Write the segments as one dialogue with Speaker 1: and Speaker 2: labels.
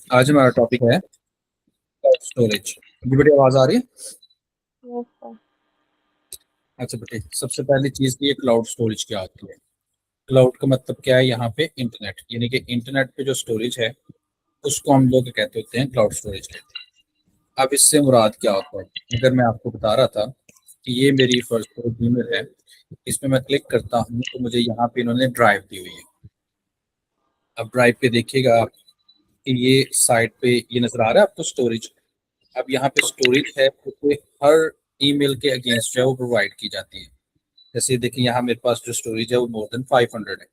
Speaker 1: आज हमारा टॉपिक है स्टोरेज। जी बेटी, आवाज आ रही है?
Speaker 2: Yes sir.
Speaker 1: अच्छा बेटे, सबसे पहली चीज की क्लाउड स्टोरेज क्या होती है। क्लाउड का मतलब क्या है? यहाँ पे इंटरनेट, यानी कि इंटरनेट पे जो स्टोरेज है उसको हम लोग कहते होते हैं क्लाउड स्टोरेज कहते हैं। अब इससे मुराद क्या होता है? अगर मैं आपको बता रहा था कि ये मेरी फर्स्ट ईमेल है, इसमें मैं क्लिक करता हूँ तो मुझे यहाँ पे इन्होंने ड्राइव दी हुई है। अब ड्राइव पे देखिएगा आप कि ये साइड पे ये नजर आ रहा है आपको स्टोरेज। अब यहाँ पे स्टोरेज है तो हर ईमेल के अगेंस्ट जो है वो प्रोवाइड की जाती है। जैसे देखिए यहाँ मेरे पास जो स्टोरेज है वो मोर देन 500 है।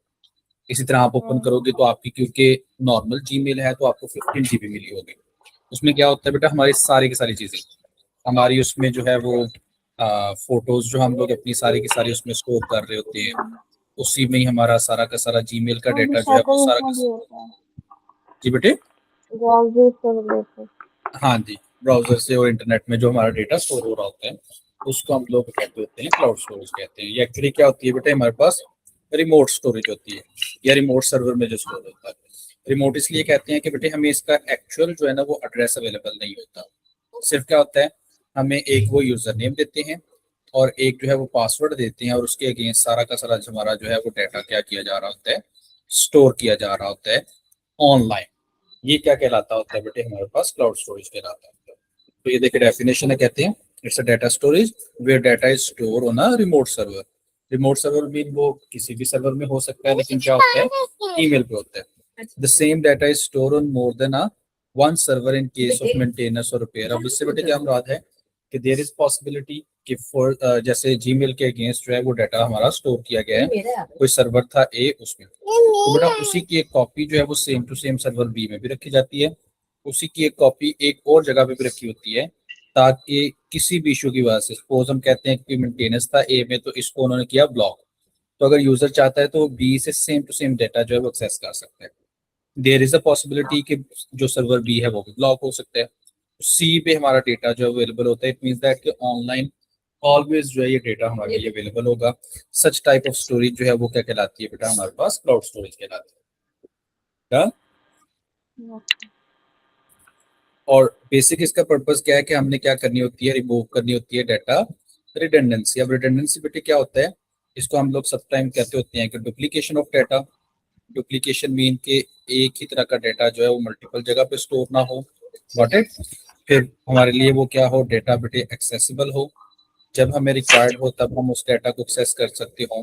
Speaker 1: इसी तरह आप ओपन करोगे तो आपकी, क्योंकि नॉर्मल जीमेल है, तो आपको 15 GB मिली होगी। उसमें क्या होता है बेटा, हमारी सारी की सारी चीजें हमारी उसमें जो है वो फोटोज जो हम लोग अपनी सारी की सारी उसमें स्टोर कर रहे होते हैं, उसी में ही हमारा सारा का सारा जीमेल का
Speaker 2: और भी
Speaker 1: डेटा जो है वो
Speaker 2: सेटिंग्स
Speaker 1: सारा
Speaker 2: में
Speaker 1: का।
Speaker 2: भी होता है,
Speaker 1: जी बेटे।
Speaker 2: ब्राउज़र से रिलेटेड।
Speaker 1: हाँ जी, ब्राउजर से और इंटरनेट में जो हमारा डेटा स्टोर हो रहा होता है उसको हम लोग कहते होते हैं क्लाउड स्टोरेज कहते हैं। ये एक्चुअली क्या होती है बेटे, हमारे पास रिमोट स्टोरेज होती है या रिमोट सर्वर में जो स्टोर होता है। रिमोट इसलिए कहते हैं कि बेटे हमें इसका एक्चुअल जो है ना वो एड्रेस अवेलेबल नहीं होता। सिर्फ क्या होता है, हमें एक वो यूजर नेम देते हैं और एक जो है वो पासवर्ड देते हैं, और उसके अगेंस्ट सारा का सारा हमारा जो है वो डाटा क्या किया जा रहा होता है, स्टोर किया जा रहा होता है ऑनलाइन। ये क्या कहलाता होता है बेटे, हमारे पास क्लाउड स्टोरेज कहलाता है। तो ये देखिए डेफिनेशन है, कहते हैं it's a data storage where data is store on a remote server. Remote server mean वो किसी भी सर्वर में हो सकता है, लेकिन क्या होता है, ईमेल पे होता है। The same data is store on more than a one server in case of maintenance और रिपेयर। अब इससे बेटे क्या मुराद है कि देयर इज पॉसिबिलिटी कि फॉर जैसे जीमेल के अगेंस्ट जो है वो डाटा हमारा स्टोर किया गया है, कोई सर्वर था ए उसमें, तो बेटा उसी की एक कॉपी जो है वो same to same server B में भी रखी जाती है, उसी की एक कॉपी एक और जगह पे भी रखी होती है, ताकि किसी भी इशू की वजह से, सपोज हम कहते हैं कि मेंटेनेंस था ए में तो इसको उन्होंने किया ब्लॉक, तो अगर यूजर चाहता है तो बी से सेम टू सेम डाटा जो है वो एक्सेस कर सकता है। देयर इज अ पॉसिबिलिटी कि जो सर्वर बी है वो भी ब्लॉक हो सकता है, सी पे हमारा डेटा जो अवेलेबल होता है। इट मींस दैट कि ऑनलाइन ऑलवेज जो है ये डेटा हमारे लिए अवेलेबल होगा। सच टाइप ऑफ स्टोरेज जो है वो क्या कहलाती है बेटा, हमारे पास क्लाउड स्टोरेज कहलाती है। हाँ? और बेसिक इसका पर्पस क्या है कि हमने क्या करनी होती है, रिमूव करनी होती है डाटा रिडंडेंसी। अब रिडंडेंसी बेटे क्या होता है, इसको हम लोग सब टाइम कहते होते हैं कि duplication of data. Duplication mean के एक ही तरह का डाटा जो है वो मल्टीपल जगह पे स्टोर ना हो, गॉट इट। फिर हमारे लिए वो क्या हो, डाटा बेटे एक्सेसिबल हो, जब हमें रिक्वायर्ड हो तब हम उस डाटा को एक्सेस कर सकते हो,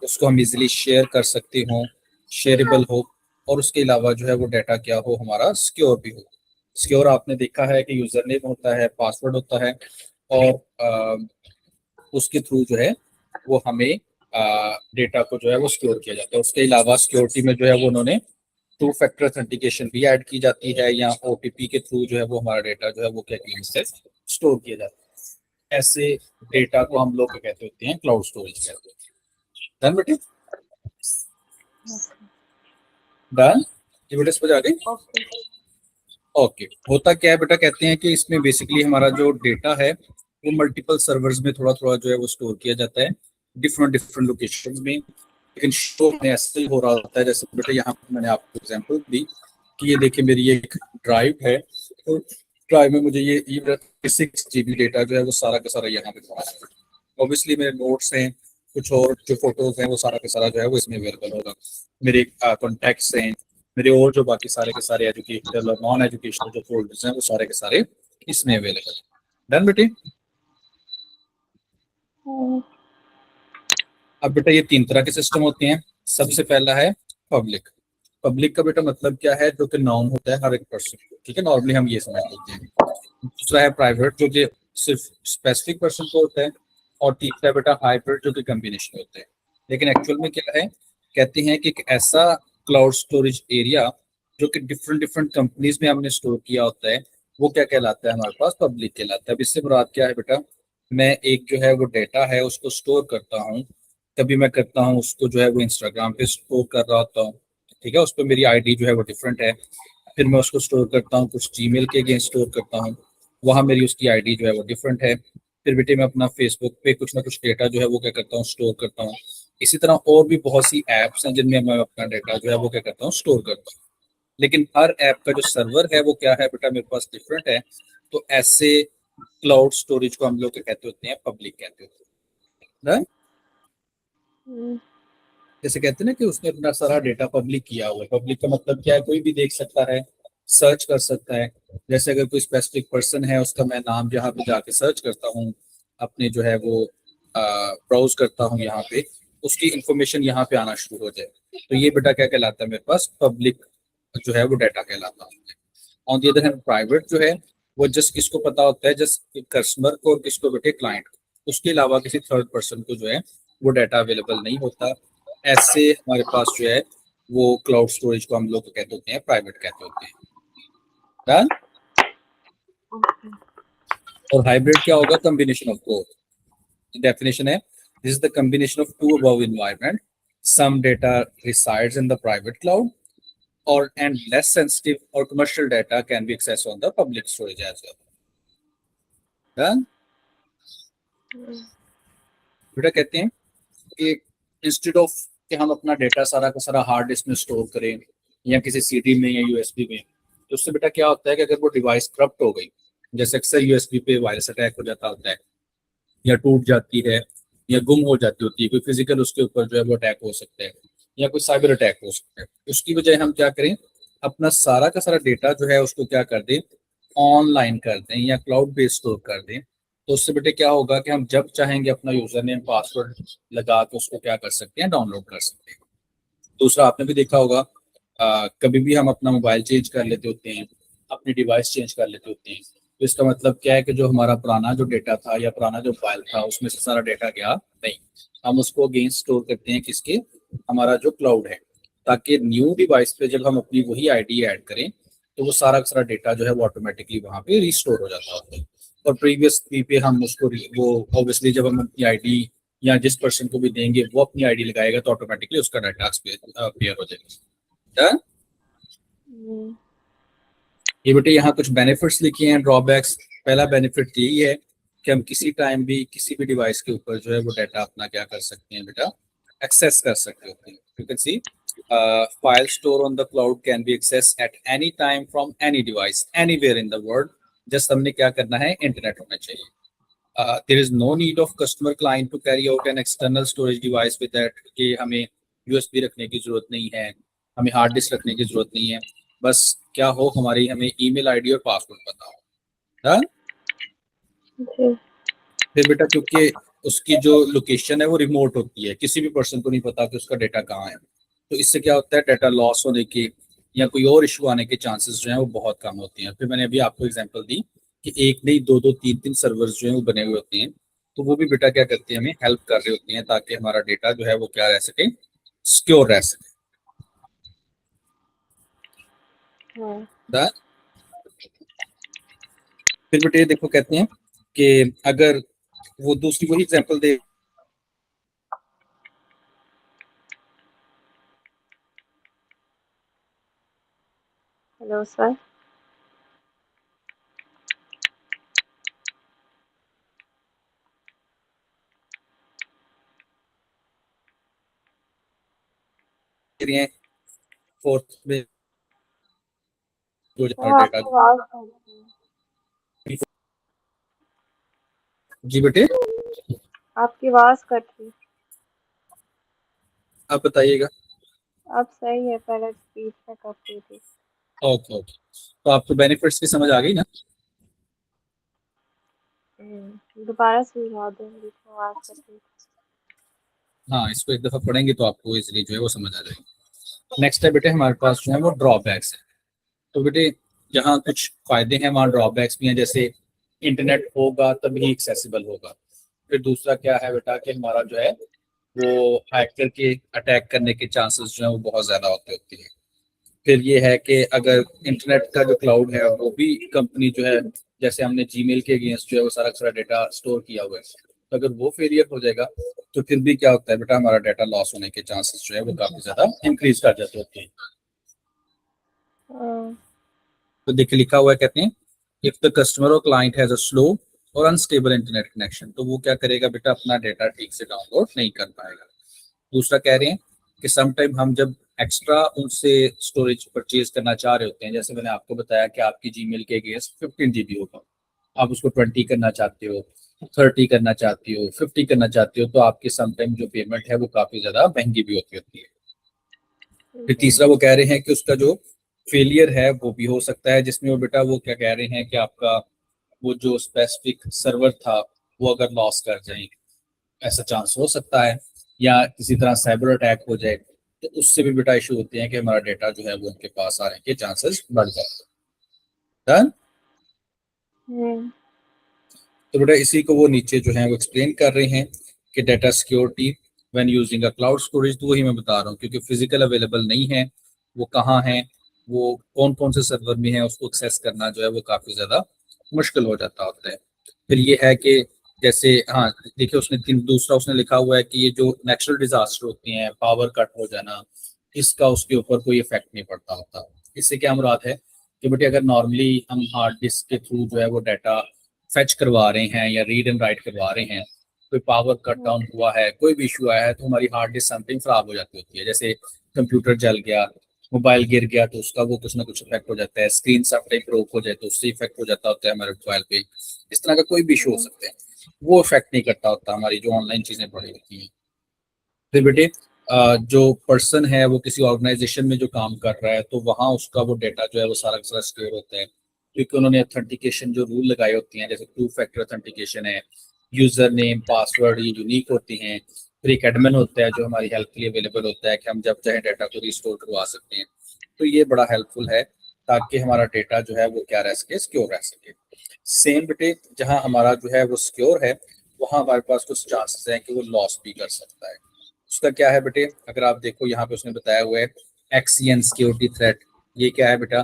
Speaker 1: उसको हम इजिली शेयर कर सकते हो, शेयरेबल हो, और उसके अलावा जो है वो डाटा क्या हो, हमारा सिक्योर भी हो। सिक्योर आपने देखा है कि यूजर नेम होता है, पासवर्ड होता है, और उसके थ्रू जो है वो हमें डेटा को जो है वो सिक्योर किया जाता है। उसके अलावा सिक्योरिटी में जो है वो उन्होंने टू फैक्टर ऑथेंटिकेशन भी ऐड की जाती है, या ओटीपी के थ्रू जो है वो हमारा डेटा जो है वो क्या किया जाता है, स्टोर किया जाता है। ऐसे डेटा को हम लोग कहते होते हैं क्लाउड स्टोरेज कहते हैं। डन बेटे? डन? ये बेटे समझ आ गई?
Speaker 2: ओके।
Speaker 1: ओके। होता क्या है बेटा, कहते हैं कि इसमें बेसिकली हमारा जो डेटा है वो मल्टीपल सर्वर्स में थोड़ा थोड़ा जो है वो स्टोर किया जाता है, डिफरेंट डिफरेंट लोकेशन में। लेकिन शो में ऐसे हो रहा होता है, जैसे बेटा यहाँ पे मैंने आपको एग्जांपल दी कि ये देखिए मेरी एक ड्राइव है, तो ड्राइव में मुझे ये 6 GB डेटा जो है वो सारा का सारा यहाँ पे पड़ा है। ऑब्वियसली मेरे नोट्स हैं, कुछ और जो फोटोज हैं वो सारा का सारा जो है वो इसमें अवेलेबल होगा। मेरे कॉन्टैक्ट्स हैं, मेरे और जो बाकी सारे के सारे एजुकेशनल और नॉन एजुकेशनल जो फोल्डर्स हैं वो सारे के सारे इसमें अवेलेबल है। डन बेटे? अब बेटा ये 3 तरह के सिस्टम होते हैं। सबसे पहला है पब्लिक। पब्लिक का बेटा मतलब क्या है, जो कि नाउन होता है हर एक पर्सन, ठीक है, नॉर्मली हम ये समझ लेते हैं। दूसरा है प्राइवेट, जो कि सिर्फ स्पेसिफिक पर्सन को होता है। और तीसरा है बेटा हाइब्रिड, जो कि कम्बिनेशन होता है। लेकिन एक्चुअल में क्या है, कहते हैं कि एक ऐसा क्लाउड स्टोरेज एरिया जो कि डिफरेंट डिफरेंट कंपनीज में हमने स्टोर किया होता है, वो क्या कहलाता है, हमारे पास पब्लिक कहलाता है। अब इससे मुराद क्या है बेटा, मैं एक जो है वो डेटा है उसको स्टोर करता हूँ। कभी मैं करता हूँ उसको जो है वो इंस्टाग्राम पे स्टोर कर रहा होता हूँ, ठीक है, उस पर मेरी आईडी जो है वो डिफरेंट है। फिर मैं उसको स्टोर करता हूँ कुछ जीमेल के अगेंस्ट स्टोर करता हूँ, वहाँ मेरी उसकी आईडी जो है वो डिफरेंट है। फिर बेटे मैं अपना फेसबुक पे कुछ ना कुछ डेटा जो है वो क्या करता हूँ, स्टोर करता हूँ। इसी तरह और भी बहुत सी एप्स हैं जिनमें मैं अपना डेटा जो है वो क्या करता हूँ, स्टोर करता हूँ। लेकिन हर ऐप का जो सर्वर है वो क्या है बेटा, मेरे पास डिफरेंट है। तो ऐसे क्लाउड स्टोरेज को हम लोग क्या कहते होते हैं, पब्लिक कहते होते हैं ना।
Speaker 2: हम्म,
Speaker 1: जैसे कहते हैं ना कि उसने अपना सारा डेटा पब्लिक किया हुआ है। पब्लिक का मतलब क्या है, कोई भी देख सकता है, सर्च कर सकता है। जैसे अगर कोई स्पेसिफिक पर्सन है, उसका मैं नाम यहाँ पे जाके सर्च करता हूँ, अपने जो है वो ब्राउज करता हूँ यहाँ पे, उसकी इंफॉर्मेशन यहाँ पे आना शुरू हो जाए, तो ये बेटा क्या कहलाता है, मेरे पास पब्लिक जो है वो डाटा कहलाता है। On the other hand private जो है वो जस्ट किसको पता होता है, जस्ट कस्टमर को और किसको बेटे, क्लाइंट को। उसके अलावा किसी थर्ड पर्सन को जो है वो डाटा अवेलेबल नहीं होता। ऐसे हमारे पास जो है वो क्लाउड स्टोरेज को हम लोग कहते होते हैं, प्राइवेट कहते होते हैं। Done?
Speaker 2: okay.
Speaker 1: और हाइब्रिड क्या होगा, कॉम्बिनेशन ऑफ बोथ। डेफिनेशन है, this is the combination of two above environment, some data resides in the private cloud or and less sensitive or commercial data can be accessed on the public storage as well. Done?
Speaker 2: हम्म,
Speaker 1: बेटा कहते हैं कि instead of कि हम अपना data सारा का सारा हार्ड डिस्क में स्टोर करें या किसी सीडी में या यूएसबी में, तो उससे बेटा क्या होता है कि अगर वो डिवाइस करप्ट हो गई, जैसे अक्सर यूएसबी पे वायरस अटैक हो जाता होता है, या टूट जाती है, या गुम हो जाती होती है, कोई फिजिकल उसके ऊपर जो है वो अटैक हो सकता है, या कोई साइबर अटैक हो सकता है, उसकी बजाय हम क्या करें, अपना सारा का सारा डेटा जो है उसको क्या कर दें, ऑनलाइन कर दें या क्लाउड बेस्ड स्टोर कर दें। तो उससे बेटे क्या होगा कि हम जब चाहेंगे अपना यूजर नेम पासवर्ड लगा के उसको क्या कर सकते हैं, डाउनलोड कर सकते हैं। दूसरा आपने भी देखा होगा, कभी भी हम अपना मोबाइल चेंज कर लेते होते हैं, अपनी डिवाइस चेंज कर लेते होते हैं, तो इसका मतलब क्या है कि जो हमारा पुराना जो डेटा था या पुराना जो फाइल था उसमें से सारा डेटा गया नहीं, हम उसको अगेन स्टोर करते हैं किसके, हमारा जो क्लाउड है, ताकि न्यू डिवाइस पे जब हम अपनी वही आईडी ऐड करें तो वो सारा का सारा डेटा जो है वो ऑटोमेटिकली वहाँ पे रिस्टोर हो जाता होता है। और प्रीवियस पे हम उसको वो ऑब्वियसली जब हम अपनी आईडी या जिस पर्सन को भी देंगे वो अपनी आईडी लगाएगा तो ऑटोमेटिकली उसका डाटा अपीयर हो जाएगा। Done?
Speaker 2: हम्म,
Speaker 1: ये बेटे यहाँ कुछ बेनिफिट्स लिखे हैं, ड्रॉबैक्स। पहला बेनिफिट यही है कि हम किसी टाइम भी किसी भी डिवाइस के ऊपर जो है वो डाटा अपना क्या कर सकते हैं बेटा, एक्सेस कर सकते होते हैं। You can see file store on the cloud can be access at any time from any device anywhere in the world. Just हमने क्या करना है, इंटरनेट होना चाहिए। There is no need of customer client to carry out an external storage device with that, कि हमें USB रखने की जरूरत नहीं है, हमें हार्ड डिस्क रखने की जरूरत नहीं है, बस क्या हो, हमारी हमें ईमेल आईडी और पासवर्ड पता हो। हाँ?
Speaker 2: जी,
Speaker 1: फिर बेटा क्योंकि उसकी जो लोकेशन है वो रिमोट होती है, किसी भी पर्सन को नहीं पता कि उसका डेटा कहाँ है, तो इससे क्या होता है, डाटा लॉस होने के या कोई और इशू आने के चांसेस जो हैं वो बहुत कम होते हैं। फिर मैंने अभी आपको एग्जांपल दी कि एक नहीं दो दो तीन तीन सर्वर्स जो हैं वो बने हुए होते हैं, तो वो भी बेटा क्या करते हैं, हमें हेल्प कर रहे होते हैं ताकि हमारा डेटा जो है वो क्या रह सके, सिक्योर रह सके।
Speaker 2: हाँ,
Speaker 1: दा- फिर बेटे देखो कहते हैं कि अगर वो दूसरी वही एग्जांपल दे
Speaker 2: हेलो सर।
Speaker 1: रही हैं, फोर्थ में जो
Speaker 2: सर
Speaker 1: हमारा डेटा।
Speaker 2: आपकी आवाज़ कट रही है।
Speaker 1: जी बेटे,
Speaker 2: आपकी आवाज़ कट रही है।
Speaker 1: आप बताइएगा।
Speaker 2: अब सही है, पहले बीच में कट रही थी।
Speaker 1: ओके ओके, तो आपको बेनिफिट्स की समझ आ गई ना।
Speaker 2: दोबारा सुझाव दें, बीच में आवाज़ कट रही थी।
Speaker 1: हाँ, इसको एक दफा पढ़ेंगे तो आपको इजीली जो है वो समझ आ जाएगी। नेक्स्ट है बेटे हमारे पास जो है वो ड्रॉबैक्स है। तो बेटे जहाँ कुछ फायदे हैं वहाँ ड्रॉबैक्स भी हैं, जैसे इंटरनेट होगा तभी एक्सेसिबल होगा। फिर दूसरा क्या है बेटा कि हमारा जो है वो हैकर के अटैक करने के चांसेस जो है वो बहुत ज्यादा होते हैं। फिर ये है कि अगर इंटरनेट का जो क्लाउड है वो भी कंपनी जो है, जैसे हमने जीमेल के अगेंस्ट जो है वो सारा का सारा डेटा स्टोर किया हुआ है, तो अगर वो फेलियर हो जाएगा तो फिर भी क्या होता है बेटा, हमारा डाटा लॉस होने के चांसेस जो है वो काफी ज्यादा इंक्रीज कर जाते होते हैं।
Speaker 2: हाँ,
Speaker 1: तो देखिए लिखा हुआ है, कहते हैं इफ द कस्टमर और क्लाइंट हैज अ स्लो और अनस्टेबल इंटरनेट कनेक्शन, तो वो क्या करेगा बेटा, अपना डेटा ठीक से डाउनलोड नहीं कर पाएगा। दूसरा कह रहे हैं कि समटाइम हम जब एक्स्ट्रा उनसे स्टोरेज परचेज करना चाह रहे होते हैं, जैसे मैंने आपको बताया कि आपकी जीमेल के अगेंस्ट 15 GB होगा, आप उसको 20 करना चाहते हो, 30 करना चाहती हो, 50 करना चाहती हो, तो आपकी समटाइम जो पेमेंट है वो काफी ज्यादा महंगी भी होती है। फिर तीसरा वो कह रहे हैं कि उसका जो फेलियर है वो भी हो सकता है, जिसमें वो बेटा वो क्या कह रहे हैं कि आपका वो जो स्पेसिफिक सर्वर था वो अगर लॉस कर जाए, ऐसा चांस हो सकता है, या किसी तरह साइबर अटैक हो जाए, तो उससे भी बेटा इशू होते हैं कि हमारा डेटा जो है वो उनके पास आने के चांसेस बढ़ जाते हैं। Done? तो बेटा इसी को वो नीचे जो है वो एक्सप्लेन कर रहे हैं कि data security when using a cloud storage, तो वही मैं बता रहा हूँ, क्योंकि फिजिकल अवेलेबल नहीं है, वो कहाँ है, वो कौन कौन से सर्वर में है, उसको एक्सेस करना जो है वो काफी ज्यादा मुश्किल हो जाता होता है। फिर ये है कि जैसे हाँ देखिए उसने दूसरा उसने लिखा हुआ है कि ये जो नेचुरल डिजास्टर होती हैं, पावर कट हो जाना, इसका उसके ऊपर कोई इफेक्ट नहीं पड़ता होता। इससे क्या मुराद है कि बेटे अगर नॉर्मली हम हार्ड डिस्क के थ्रू जो है वो डाटा फेच करवा रहे हैं या रीड एंड राइट करवा रहे हैं, कोई पावर कट डाउन हुआ है, कोई भी इशू आया है, तो हमारी हार्ड डिस्क समथिंग खराब हो जाती होती है। जैसे कंप्यूटर जल गया, मोबाइल गिर गया, तो उसका वो कुछ ना कुछ इफेक्ट हो जाता है, स्क्रीन समटाइम ब्रोक हो जाए तो उससे इफेक्ट हो जाता होता है हमारे मोबाइल पे। इस तरह का कोई भी इशू हो सकते हैं, वो इफेक्ट नहीं करता होता हमारी जो ऑनलाइन चीजें पड़ी होती हैं। फिर बेटे जो पर्सन है वो किसी ऑर्गेनाइजेशन में जो काम कर रहा है, तो वहाँ उसका वो डेटा जो है वो सारा का सारा सिक्योर होता है, क्योंकि उन्होंने ऑथेंटिकेशन जो रूल लगाए होते हैं, जैसे 2 फैक्टर ऑथेंटिकेशन है, यूजर नेम पासवर्ड ये यूनिक होती हैं। फिर एक एडमिन होता है जो हमारी हेल्प के लिए अवेलेबल होता है कि हम जब चाहे डाटा को रिस्टोर करवा सकते हैं। तो ये बड़ा हेल्पफुल है ताकि हमारा डेटा जो है वो क्या रह सके, सिक्योर रह सके। सेम बेटे जहाँ हमारा जो है वो सिक्योर है, वहाँ हमारे पास कुछ चांसेस हैं कि वो लॉस भी कर सकता है। उसका क्या है बेटे, अगर आप देखो यहाँ पे उसने बताया हुआ है एक्सीएन सिक्योरिटी थ्रेट। ये क्या है बेटा,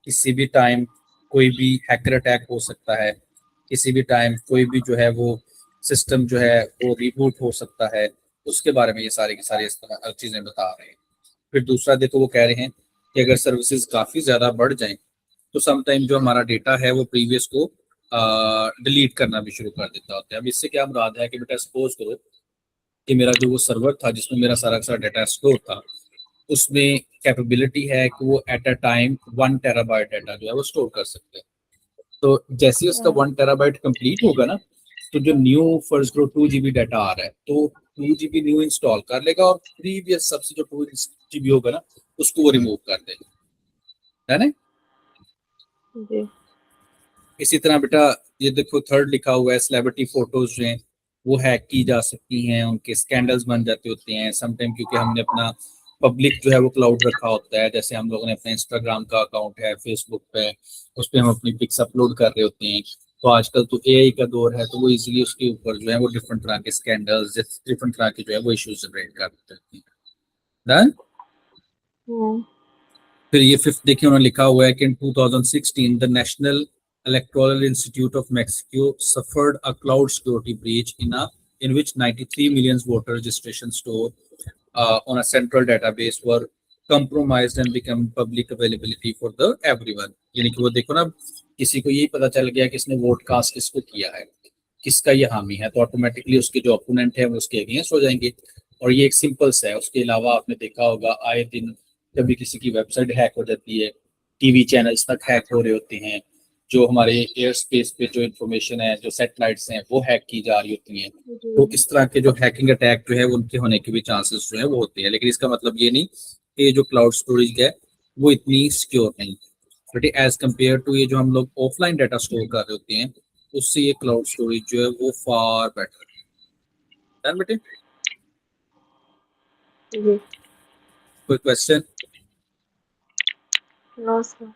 Speaker 1: किसी भी टाइम कोई भी हैकर अटैक हो सकता है, किसी भी टाइम कोई भी जो है वो सिस्टम जो है वो रिबूट हो सकता है, उसके बारे में ये सारी की सारी इस तरह चीजें बता रहे हैं। फिर दूसरा देखो वो कह रहे हैं कि अगर सर्विसेज काफी ज्यादा बढ़ जाएं, तो समटाइम जो हमारा डेटा है वो प्रीवियस को डिलीट करना भी शुरू कर देता होता है। अब इससे क्या मुराद है कि बेटा सपोज करो कि मेरा जो वो सर्वर था जिसमें मेरा सारा का सारा डाटा स्टोर था, उसमें कैपेबिलिटी है कि वो at a time 1 terabyte data जो है वो स्टोर कर सकते हैं। तो जैसे ही उसका 1 टेराबाइट कंप्लीट होगा ना, तो जो न्यू फर्ज करो 2 GB डाटा आ रहा है, तो 2 GB न्यू इंस्टॉल कर लेगा और प्रीवियस सबसे जो 2 GB होगा ना उसको वो रिमूव कर देगा, है ना।
Speaker 2: जी।
Speaker 1: इसी तरह बेटा ये देखो थर्ड लिखा हुआ है, सेलिब्रिटी फोटोज जो हैं वो हैक की जा सकती हैं, उनके स्कैंडल्स बन जाते होते हैं समटाइम, क्योंकि हमने अपना पब्लिक जो है वो क्लाउड रखा होता है। जैसे हम लोगों ने अपना इंस्टाग्राम का अकाउंट है, फेसबुक पे, उस पर हम अपनी पिक्स अपलोड कर रहे होते हैं। तो आजकल तो एआई का दौर है, तो वो इजीली उसके ऊपर जो है वो डिफरेंट तरह के स्कैंडल्स, डिफरेंट तरह के जो है वो इश्यूज जनरेट कर देते हैं। Done? फिर ये फिफ्थ देखिए उन्होंने लिखा हुआ है कि इन 2016 the national electoral institute of Mexico suffered a cloud security breach in which 93 million voter registration stored on a central database were compromised and become public availability for the everyone। यानी कि वो देखो ना, किसी को यही पता चल गया कि इसने वोट कास्ट किसको किया है, किसका ये हामी है, तो ऑटोमेटिकली उसके जो ओपोनेंट है वो उसके अगेंस्ट हो जाएंगे। और ये एक सिंपल सा है। उसके अलावा आपने देखा होगा आए दिन कभी किसी की वेबसाइट हैक हो जाती है, टीवी चैनल्स तक हैक हो रहे होते हैं, जो हमारे एयर स्पेस पे जो इंफॉर्मेशन है, जो सैटेलाइट्स हैं वो हैक की जा रही होती हैं। तो इस तरह के जो हैकिंग अटैक जो है उनके होने के भी चांसेस जो है वो होते हैं। लेकिन इसका मतलब ये नहीं कि जो क्लाउड स्टोरेज है वो इतनी सिक्योर नहीं, बट एज कम्पेयर टू ये जो हम लोग ऑफलाइन डाटा स्टोर कर रहे होते हैं, उससे ये क्लाउड स्टोरेज जो है वो फार बेटर है। बेटे
Speaker 2: जी।
Speaker 1: कोई क्वेश्चन?
Speaker 2: No sir.